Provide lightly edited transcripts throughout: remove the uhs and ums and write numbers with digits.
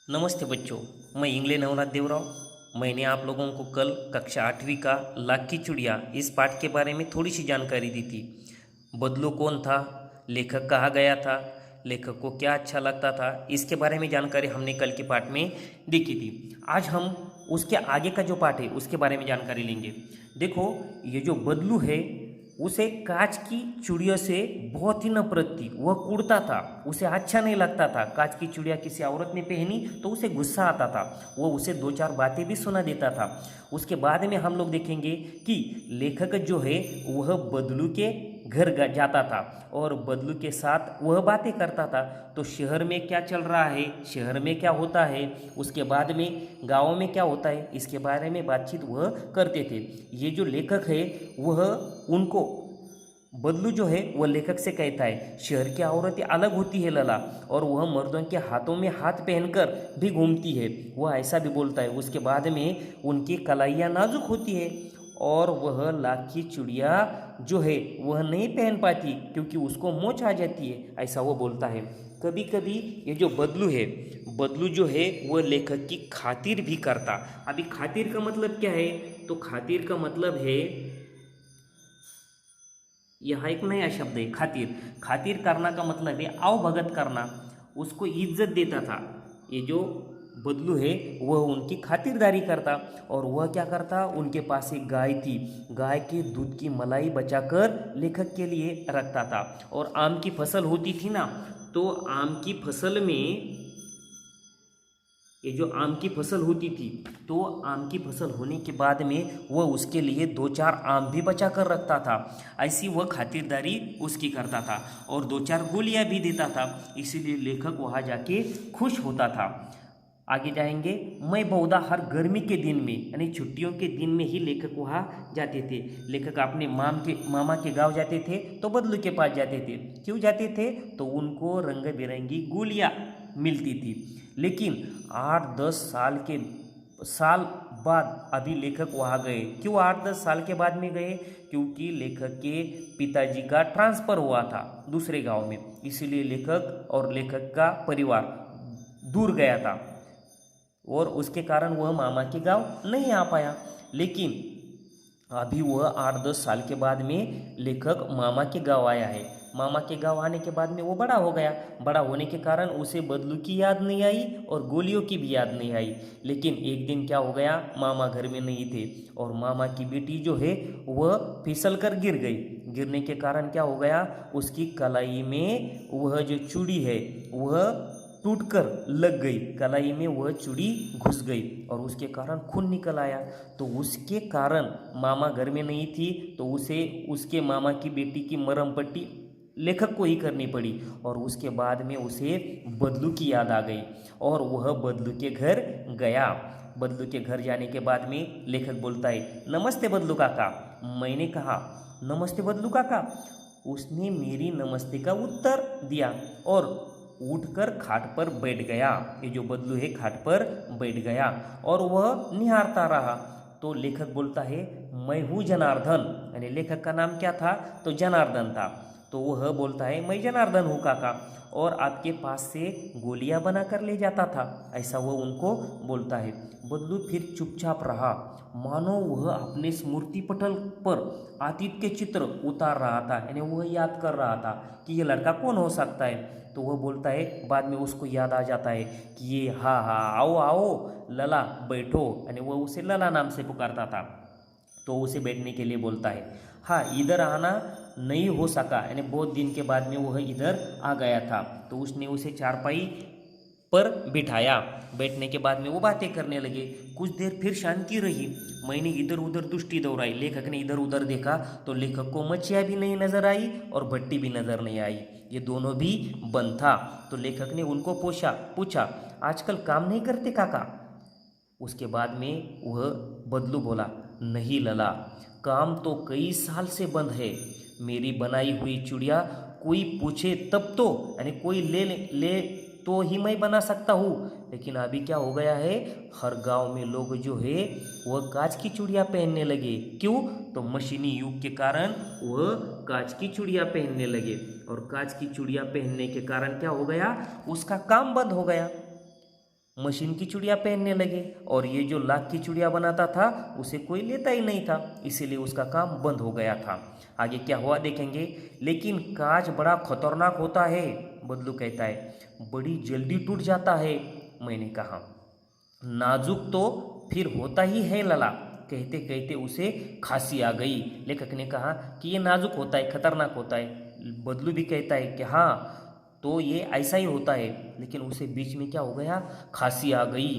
नमस्ते बच्चों। मैं इंग्ले नवनाथ देवराव। मैंने आप लोगों को कल कक्षा 8वीं का लाख की चिड़िया इस पाठ के बारे में थोड़ी सी जानकारी दी थी। बदलू कौन था, लेखक कहाँ गया था, लेखक को क्या अच्छा लगता था, इसके बारे में जानकारी हमने कल के पाठ में देखी थी। आज हम उसके आगे का जो पाठ है उसके बारे में जानकारी लेंगे। देखो, ये जो बदलू है उसे कांच की चूड़ियों से बहुत ही नफरत थी। वह कूड़ता था, उसे अच्छा नहीं लगता था। कांच की चूड़िया किसी औरत ने पहनी तो उसे गुस्सा आता था। वह उसे दो चार बातें भी सुना देता था। उसके बाद में हम लोग देखेंगे कि लेखक जो है वह बदलू के घर जाता था और बदलू के साथ वह बातें करता था। तो शहर में क्या चल रहा है, शहर में क्या होता है, उसके बाद में गाँव में क्या होता है, इसके बारे में बातचीत वह करते थे। ये जो लेखक है वह उनको बदलू जो है वह लेखक से कहता है शहर की औरतें अलग होती है लला, और वह मर्दों के हाथों में हाथ पहनकर भी घूमती है। वह ऐसा भी बोलता है। उसके बाद में उनकी कलाइयाँ नाजुक होती है और वह लाख की चिड़िया जो है वह नहीं पहन पाती क्योंकि उसको मोच आ जाती है, ऐसा वो बोलता है। कभी कभी ये जो बदलू है, बदलू जो है वह लेखक की खातिर भी करता। अभी खातिर का मतलब क्या है, तो खातिर का मतलब है, यह एक नया शब्द है खातिर। खातिर करना का मतलब है आवभगत करना, उसको इज्जत देता था। ये जो बदलू है वह उनकी खातिरदारी करता। और वह क्या करता, उनके पास एक गाय थी, गाय के दूध की मलाई बचाकर लेखक के लिए रखता था। और आम की फसल होती थी ना, तो आम की फसल में, ये जो आम की फसल होती थी, तो आम की फसल होने के बाद में वह उसके लिए दो चार आम भी बचा कर रखता था। ऐसी वह खातिरदारी उसकी करता था और दो चार गोलियां भी देता था। इसीलिए लेखक वहाँ जाके खुश होता था। आगे जाएंगे। मैं बहुधा हर गर्मी के दिन में यानी छुट्टियों के दिन में ही लेखक वहाँ जाते थे। लेखक अपने मामा के गांव जाते थे तो बदलू के पास जाते थे। क्यों जाते थे, तो उनको रंग बिरंगी गोलियाँ मिलती थी। लेकिन 8-10 साल बाद अभी लेखक वहाँ गए। क्यों 8-10 साल के बाद में गए, क्योंकि लेखक के पिताजी का ट्रांसफ़र हुआ था दूसरे गांव में। इसीलिए लेखक और लेखक का परिवार दूर गया था और उसके कारण वह मामा के गांव नहीं आ पाया। लेकिन अभी वह 8-10 साल के बाद में लेखक मामा के गांव आया है। मामा के गांव आने के बाद में वो बड़ा हो गया। बड़ा होने के कारण उसे बदलू की याद नहीं आई और गोलियों की भी याद नहीं आई। लेकिन एक दिन क्या हो गया, मामा घर में नहीं थे और मामा की बेटी जो है वह फिसल कर गिर गई। गिरने के कारण क्या हो गया, उसकी कलाई में वह जो चूड़ी है वह टूटकर लग गई। कलाई में वह चूड़ी घुस गई और उसके कारण खून निकल आया। तो उसके कारण मामा घर में नहीं थी तो उसे उसके मामा की बेटी की मरहम पट्टी लेखक को ही करनी पड़ी। और उसके बाद में उसे बदलू की याद आ गई और वह बदलू के घर गया। बदलू के घर जाने के बाद में लेखक बोलता है नमस्ते बदलू काका। मैंने कहा नमस्ते बदलू काका। उसने मेरी नमस्ते का उत्तर दिया और उठकर खाट पर बैठ गया। ये जो बदलू है खाट पर बैठ गया और वह निहारता रहा। तो लेखक बोलता है मैं हूँ जनार्दन, यानी लेखक का नाम क्या था, तो जनार्दन था। तो वह बोलता है मैं जनार्दन हूँ काका, और आपके पास से गोलियां बना कर ले जाता था, ऐसा वह उनको बोलता है। बदलू फिर चुपचाप रहा, मानो वह अपने स्मृति पटल पर अतीत के चित्र उतार रहा था, यानी वह याद कर रहा था कि ये लड़का कौन हो सकता है। तो वह बोलता है, बाद में उसको याद आ जाता है कि ये हाँ हाँ आओ आओ लला बैठो, यानी वह उसे लला नाम से पुकारता था। तो उसे बैठने के लिए बोलता है। हाँ, इधर आना नहीं हो सका, यानी बहुत दिन के बाद में वह इधर आ गया था। तो उसने उसे चारपाई पर बिठाया। बैठने के बाद में वो बातें करने लगे। कुछ देर फिर शांति रही। मैंने इधर उधर दृष्टि दौड़ाई। लेखक ने इधर उधर देखा तो लेखक को मच्छियाँ भी नहीं नजर आई और भट्टी भी नजर नहीं आई, ये दोनों भी बंद था। तो लेखक ने उनको पूछा आजकल काम नहीं करते काका। उसके बाद में वह बदलू बोला नहीं लला, काम तो कई साल से बंद है। मेरी बनाई हुई चूड़िया कोई पूछे तब तो, यानी कोई ले तो ही मैं बना सकता हूँ। लेकिन अभी क्या हो गया है, हर गांव में लोग जो है वह कांच की चूड़िया पहनने लगे। क्यों, तो मशीनी युग के कारण वह कांच की चूड़िया पहनने लगे और कांच की चूड़िया पहनने के कारण क्या हो गया, उसका काम बंद हो गया। मशीन की चूड़ियाँ पहनने लगे और ये जो लाख की चूड़ियाँ बनाता था उसे कोई लेता ही नहीं था, इसीलिए उसका काम बंद हो गया था। आगे क्या हुआ देखेंगे। लेकिन कांच बड़ा खतरनाक होता है, बदलू कहता है, बड़ी जल्दी टूट जाता है। मैंने कहा, नाजुक तो फिर होता ही है लला। कहते कहते उसे खांसी आ गई। लेखक ने कहा कि ये नाजुक होता है, खतरनाक होता है। बदलू भी कहता है कि हाँ, तो ये ऐसा ही होता है। लेकिन उसे बीच में क्या हो गया, खांसी आ गई।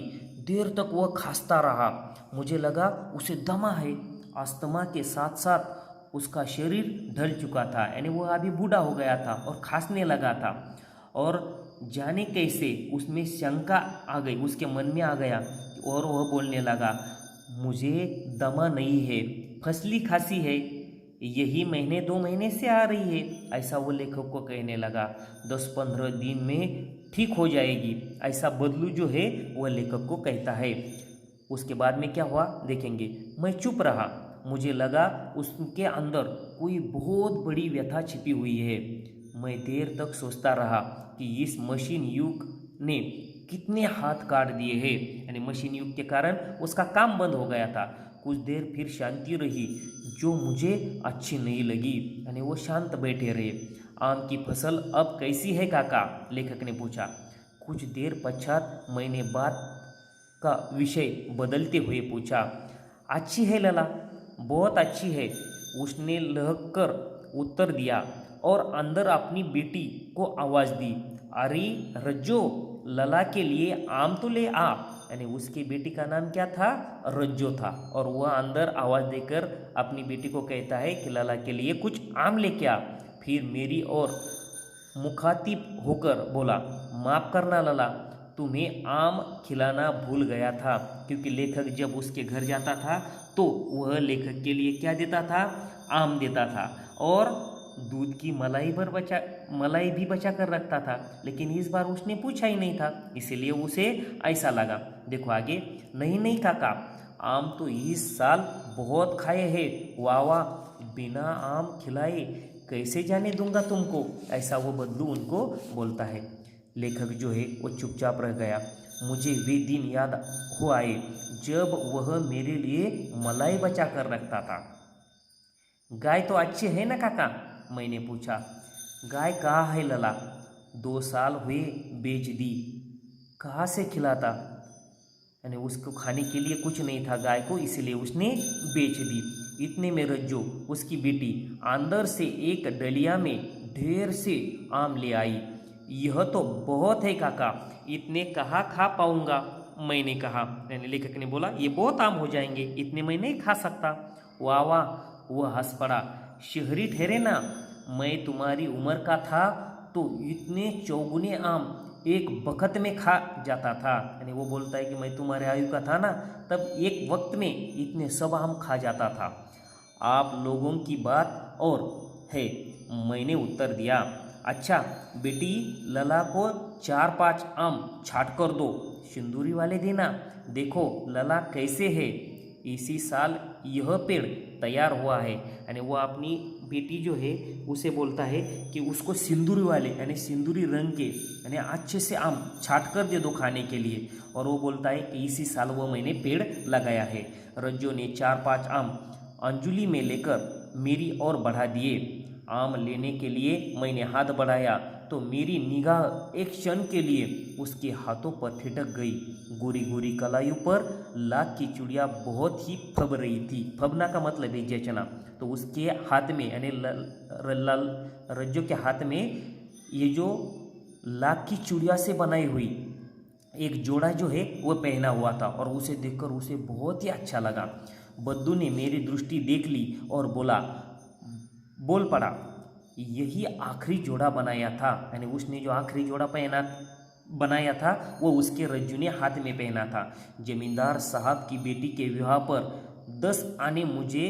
देर तक वह खांसता रहा। मुझे लगा उसे दमा है। अस्थमा के साथ साथ उसका शरीर ढल चुका था, यानी वह अभी बूढ़ा हो गया था और खांसने लगा था। और जाने कैसे उसमें शंका आ गई, उसके मन में आ गया और वह बोलने लगा, मुझे दमा नहीं है, फसली खांसी है, यही महीने 2 महीने से आ रही है। ऐसा वो लेखक को कहने लगा। 10-15 दिन में ठीक हो जाएगी, ऐसा बदलू जो है वह लेखक को कहता है। उसके बाद में क्या हुआ देखेंगे। मैं चुप रहा। मुझे लगा उसके अंदर कोई बहुत बड़ी व्यथा छिपी हुई है। मैं देर तक सोचता रहा कि इस मशीन युग ने कितने हाथ काट दिए हैं, यानी मशीन युग के कारण उसका काम बंद हो गया था। कुछ देर फिर शांति रही, जो मुझे अच्छी नहीं लगी, यानी वो शांत बैठे रहे। आम की फसल अब कैसी है काका, लेखक ने पूछा। कुछ देर पश्चात मैंने बात का विषय बदलते हुए पूछा। अच्छी है लला, बहुत अच्छी है, उसने लहक कर उत्तर दिया और अंदर अपनी बेटी को आवाज़ दी। अरे रज्जो, लला के लिए आम तो ले आ। यानी उसकी बेटी का नाम क्या था, रज्जो था। और वह अंदर आवाज़ देकर अपनी बेटी को कहता है कि लला के लिए कुछ आम लेके आ। फिर मेरी ओर मुखातिब होकर बोला, माफ़ करना लला, तुम्हें आम खिलाना भूल गया था। क्योंकि लेखक जब उसके घर जाता था तो वह लेखक के लिए क्या देता था, आम देता था और दूध की मलाई भी बचा कर रखता था। लेकिन इस बार उसने पूछा ही नहीं था, इसीलिए उसे ऐसा लगा। देखो आगे। नहीं नहीं काका, आम तो इस साल बहुत खाए हैं। वाह वाह, बिना आम खिलाए कैसे जाने दूंगा तुमको, ऐसा वो बदलू उनको बोलता है। लेखक जो है वो चुपचाप रह गया। मुझे वे दिन याद हो आए जब वह मेरे लिए मलाई बचा कर रखता था। गाय तो अच्छी है ना काका, मैंने पूछा। गाय कहाँ है लला, 2 साल हुए बेच दी। कहाँ से खिलाता, यानी उसको खाने के लिए कुछ नहीं था गाय को, इसलिए उसने बेच दी। इतने में रज्जो, उसकी बेटी, अंदर से एक डलिया में ढेर से आम ले आई। यह तो बहुत है काका, इतने कहाँ खा पाऊंगा, मैंने कहा। यानी लेखक ने बोला, ये बहुत आम हो जाएंगे, इतने मैं नहीं खा सकता। वाह वाह, वह हंस पड़ा। शहरी ठहरे ना, मैं तुम्हारी उम्र का था तो इतने चौगुने आम एक वक्त में खा जाता था। यानी वो बोलता है कि मैं तुम्हारे आयु का था ना, तब एक वक्त में इतने सब आम खा जाता था। आप लोगों की बात और है, मैंने उत्तर दिया। अच्छा बेटी, लला को 4-5 आम छाट कर दो, सिंदूरी वाले देना। देखो लला कैसे है, इसी साल यह पेड़ तैयार हुआ है। यानी वो अपनी बेटी जो है उसे बोलता है कि उसको सिंदूरी वाले, यानी सिंदूरी रंग के, यानी अच्छे से आम छाट कर दे दो खाने के लिए। और वो बोलता है कि इसी साल वो मैंने पेड़ लगाया है। रज्जो ने 4-5 आम अंजुली में लेकर मेरी ओर बढ़ा दिए। आम लेने के लिए मैंने हाथ बढ़ाया तो मेरी निगाह एक क्षण के लिए उसके हाथों पर ठिठक गई। गोरी गोरी कलाइयों पर लाख की चूड़ियाँ बहुत ही फब रही थी। फबना का मतलब है जचना। तो उसके हाथ में, यानी रज्जो के हाथ में ये जो लाख की चूड़िया से बनाई हुई एक जोड़ा जो है वह पहना हुआ था और उसे देखकर उसे बहुत ही अच्छा लगा। बद्दू ने मेरी दृष्टि देख ली और बोल पड़ा, यही आखिरी जोड़ा बनाया था। यानी उसने जो आखिरी जोड़ा बनाया था वो उसके रज्जू ने हाथ में पहना था। जमींदार साहब की बेटी के विवाह पर 10 आने मुझे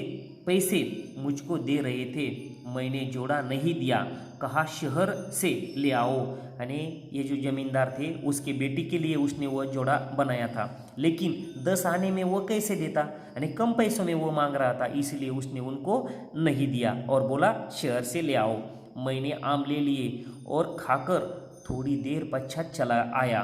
पैसे मुझको दे रहे थे। मैंने जोड़ा नहीं दिया, कहा शहर से ले आओ। यानी ये जो जमींदार थे उसके बेटी के लिए उसने वो जोड़ा बनाया था, लेकिन 10 आने में वो कैसे देता, यानी कम पैसों में वो मांग रहा था, इसलिए उसने उनको नहीं दिया और बोला शहर से ले आओ। मैंने आम ले लिए और खाकर थोड़ी देर पश्चात चला आया।